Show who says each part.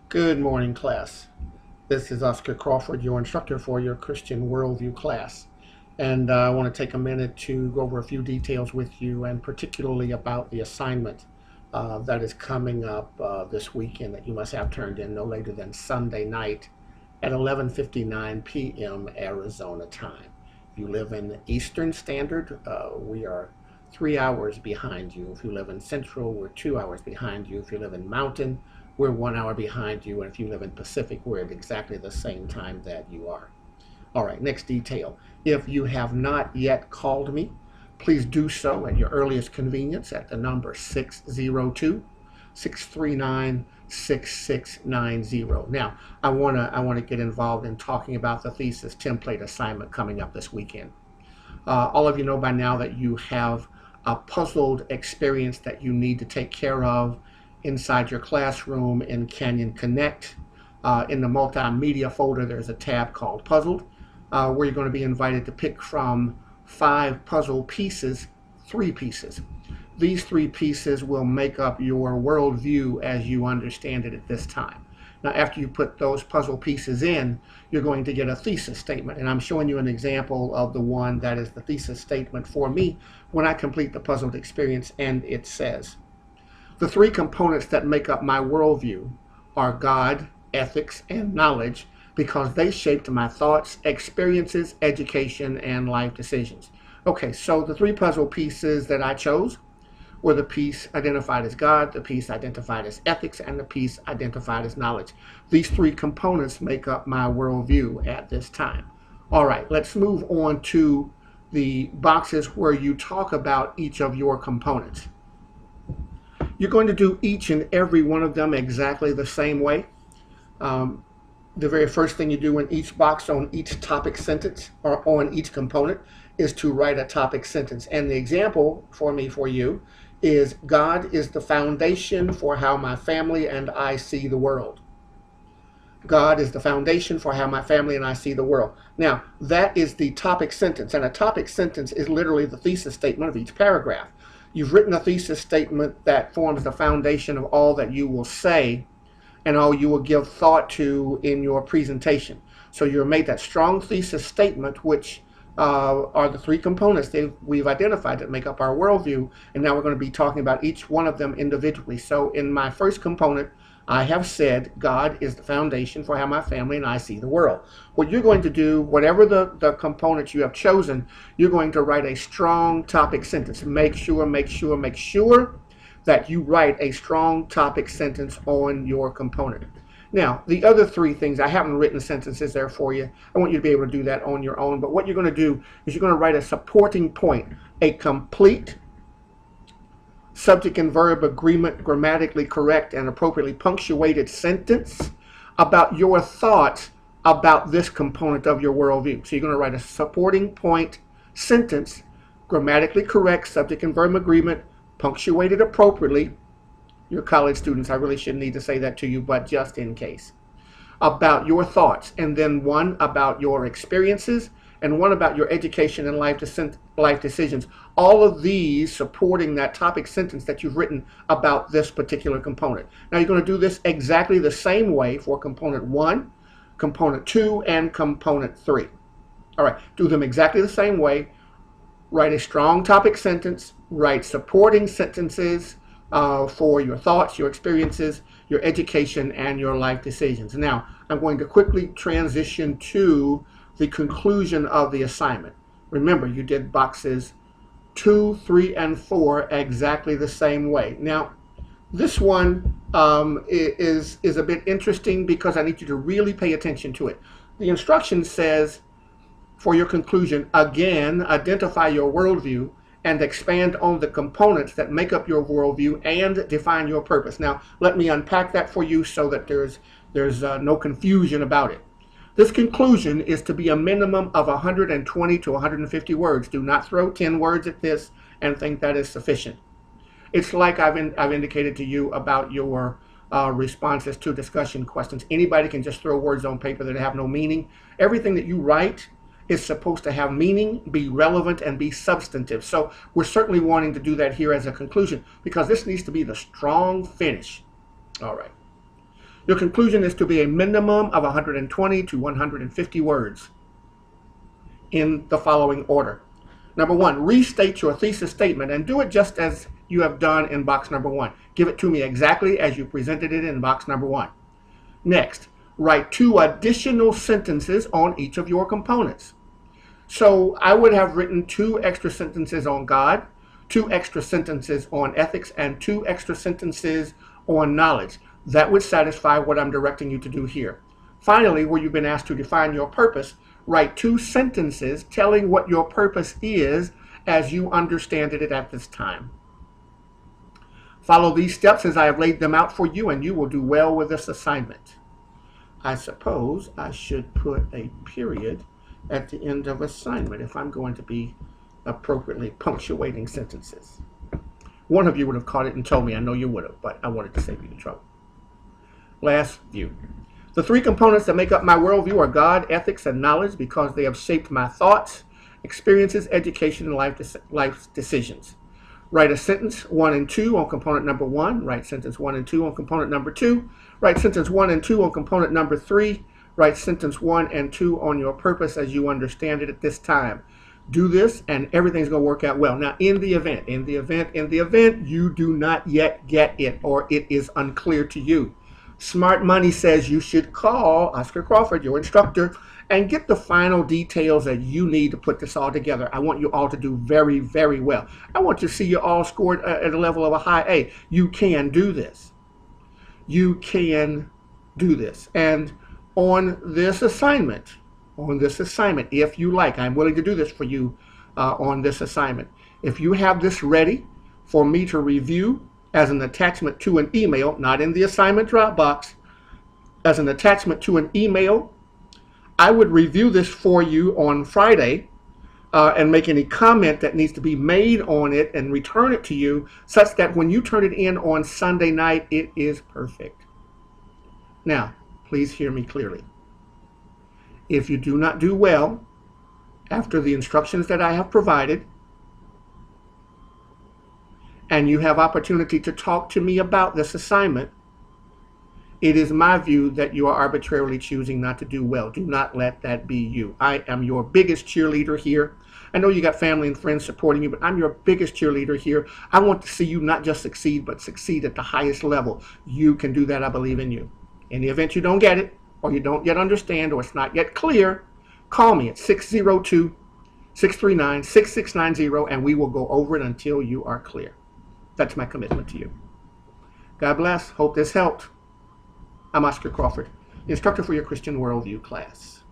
Speaker 1: Good morning, class. This is Oscar Crawford, your instructor for your Christian Worldview class. And I want to take a minute to go over a few details with you, and particularly about the assignment that is coming up this weekend that you must have turned in no later than Sunday night at 11:59 p.m. Arizona time. If you live in Eastern Standard, we are 3 hours behind you. If you live in Central, we're 2 hours behind you. If you live in Mountain, we're 1 hour behind you. And if you live in Pacific, we're at exactly the same time that you are. All right, next detail. If you have not yet called me, please do so at your earliest convenience at the number 602-639-6690. Now, I want to get involved in talking about the thesis template assignment coming up this weekend. All of you know by now that you have a puzzled experience that you need to take care of inside your classroom in Canyon Connect. In the multimedia folder, there's a tab called Puzzled, where you're going to be invited to pick from 5 puzzle pieces, 3 pieces. These 3 pieces will make up your worldview as you understand it at this time. Now, after you put those puzzle pieces in, you're going to get a thesis statement. And I'm showing you an example of the one that is the thesis statement for me when I complete the puzzled experience. And it says, the 3 components that make up my worldview are God, ethics, and knowledge, because they shaped my thoughts, experiences, education, and life decisions. Okay, so the 3 puzzle pieces that I chose were the piece identified as God, the piece identified as ethics, and the piece identified as knowledge. These 3 components make up my worldview at this time. All right, let's move on to the boxes where you talk about each of your components. You're going to do each and every one of them exactly the same way. The very first thing you do in each box on each topic sentence or on each component is to write a topic sentence. And the example for you is, God is the foundation for how my family and I see the world. God is the foundation for how my family and I see the world. Now, that is the topic sentence, and a topic sentence is literally the thesis statement of each paragraph. You've written a thesis statement that forms the foundation of all that you will say and all you will give thought to in your presentation. So you've made that strong thesis statement, which are the 3 components that we've identified that make up our worldview, and now we're going to be talking about each one of them individually. So in my first component, I have said God is the foundation for how my family and I see the world. What you're going to do, whatever the components you have chosen, you're going to write a strong topic sentence. Make sure that you write a strong topic sentence on your component. Now, the other 3 things, I haven't written sentences there for you. I want you to be able to do that on your own. But what you're going to do is you're going to write a supporting point, a complete subject and verb agreement, grammatically correct and appropriately punctuated sentence about your thoughts about this component of your worldview. So you're going to write a supporting point sentence, grammatically correct, subject and verb agreement, punctuated appropriately. Your college students, I really shouldn't need to say that to you, but just in case. About your thoughts, and then 1 about your experiences, and 1 about your education and life decisions. All of these supporting that topic sentence that you've written about this particular component. Now you're going to do this exactly the same way for component 1, component 2, and component 3. All right, do them exactly the same way. Write a strong topic sentence, write supporting sentences for your thoughts, your experiences, your education, and your life decisions. Now, I'm going to quickly transition to the conclusion of the assignment. Remember, you did boxes 2, 3, and 4 exactly the same way. Now, this one is a bit interesting because I need you to really pay attention to it. The instruction says, for your conclusion, again, identify your worldview and expand on the components that make up your worldview and define your purpose. Now, let me unpack that for you so that there's no confusion about it. This conclusion is to be a minimum of 120 to 150 words. Do not throw 10 words at this and think that is sufficient. It's like I've indicated to you about your responses to discussion questions. Anybody can just throw words on paper that have no meaning. Everything that you write is supposed to have meaning, be relevant, and be substantive. So we're certainly wanting to do that here as a conclusion because this needs to be the strong finish. All right. Your conclusion is to be a minimum of 120 to 150 words in the following order. Number one, restate your thesis statement and do it just as you have done in box number one. Give it to me exactly as you presented it in box number one. Next, write 2 additional sentences on each of your components. So I would have written 2 extra sentences on God, 2 extra sentences on ethics, and 2 extra sentences on knowledge. That would satisfy what I'm directing you to do here. Finally, where you've been asked to define your purpose, write 2 sentences telling what your purpose is as you understand it at this time. Follow these steps as I have laid them out for you, and you will do well with this assignment. I suppose I should put a period at the end of assignment if I'm going to be appropriately punctuating sentences. One of you would have caught it and told me. I know you would have, but I wanted to save you the trouble. Last view. The 3 components that make up my worldview are God, ethics, and knowledge because they have shaped my thoughts, experiences, education, and life decisions. Write a sentence 1 and 2 on component number 1. Write sentence 1 and 2 on component number 2. Write sentence 1 and 2 on component number 3. Write sentence 1 and 2 on your purpose as you understand it at this time. Do this and everything's going to work out well. Now, in the event you do not yet get it or it is unclear to you, Smart Money says you should call Oscar Crawford, your instructor, and get the final details that you need to put this all together. I want you all to do very, very well. I want to see you all scored at a level of a high A. You can do this. You can do this. And on this assignment, if you like, I'm willing to do this for you on this assignment. If you have this ready for me to review as an attachment to an email, not in the assignment Dropbox, as an attachment to an email, I would review this for you on Friday and make any comment that needs to be made on it and return it to you such that when you turn it in on Sunday night, it is perfect. Now, please hear me clearly. If you do not do well after the instructions that I have provided, and you have opportunity to talk to me about this assignment, it is my view that you are arbitrarily choosing not to do well. Do not let that be you. I am your biggest cheerleader here. I know you got family and friends supporting you, but I'm your biggest cheerleader here. I want to see you not just succeed, but succeed at the highest level. You can do that. I believe in you. In the event you don't get it, or you don't yet understand, or it's not yet clear, call me at 602-639-6690, and we will go over it until you are clear. That's my commitment to you. God bless. Hope this helped. I'm Oscar Crawford, instructor for your Christian Worldview class.